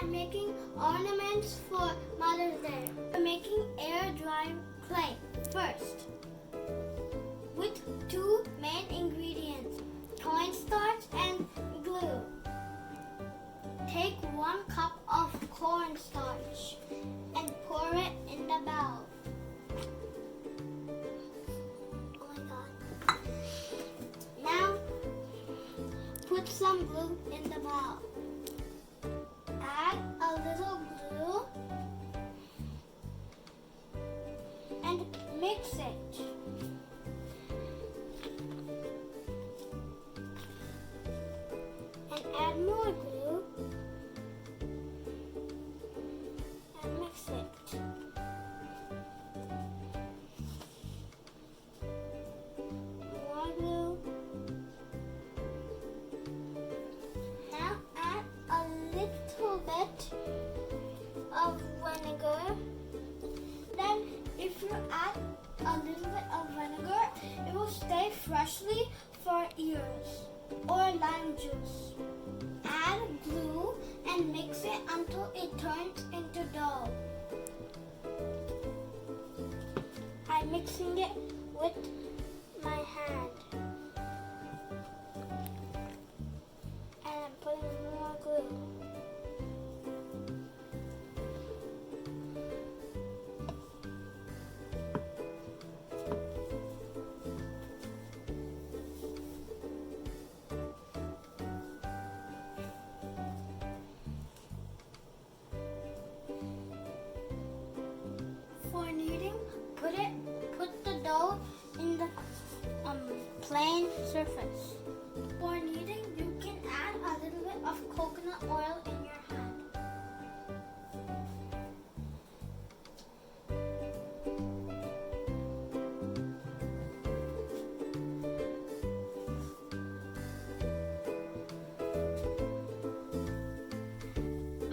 I'm making ornaments for Mother's Day. I'm making air dry clay first with two main ingredients, cornstarch and glue. Take 1 cup of cornstarch and pour it in the bowl. Oh my God. Now put some glue in the bowl. Add a little glue and mix it. And add more glue and mix it. More glue. Now add a little bit of vinegar. Then if you add a little bit of vinegar, it will stay freshly for years. Or lime juice. Add glue and mix it until it turns into dough. I'm mixing it with my hand. And I'm putting more glue. For kneading, put the dough in the plain surface. For kneading, you can add a little bit of coconut oil in your hand.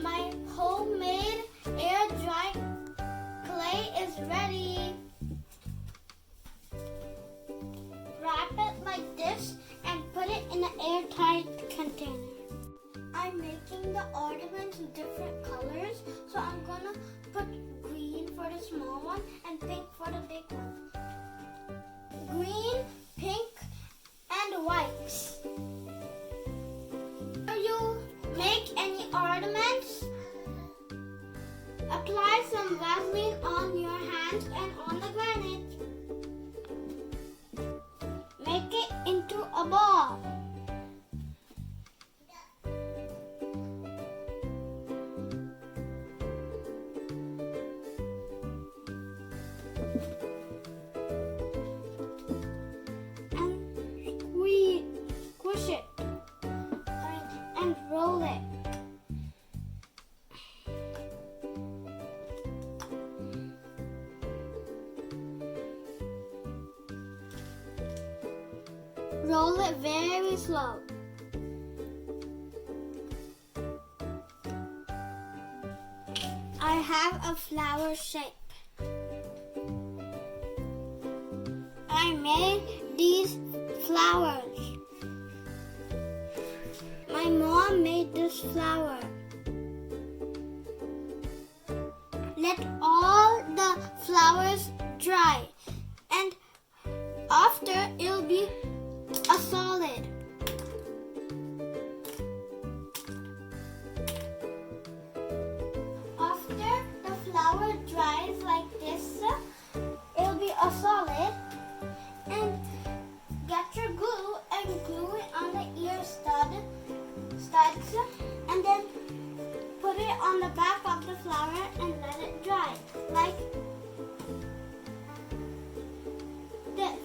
My homemade air dry clay is ready. Wrap it like this and put it in an airtight container. I'm making the ornaments in different colors, so I'm gonna put green for the small one and pink for the big one. Green, pink, and white. Before you make any ornaments, apply some Vaseline on your hands and on the granite. Make it into a ball. And squish it. And roll it. Roll it very slow. I have a flower shape. I made these flowers. My mom made this flower. Let all the flowers dry, and after it'll be a solid. After the flower dries like this, it'll be a solid. And get your glue and glue it on the ear studs, and then put it on the back of the flower and let it dry like this.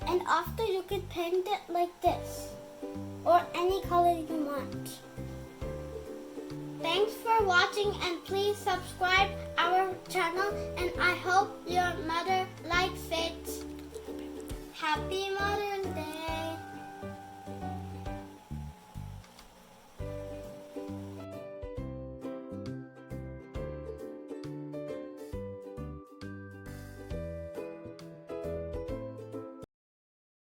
And after, you can paint it like this or any color you want. Thanks for watching, and please subscribe our channel, and I hope your mother likes it. Happy Mother's Day!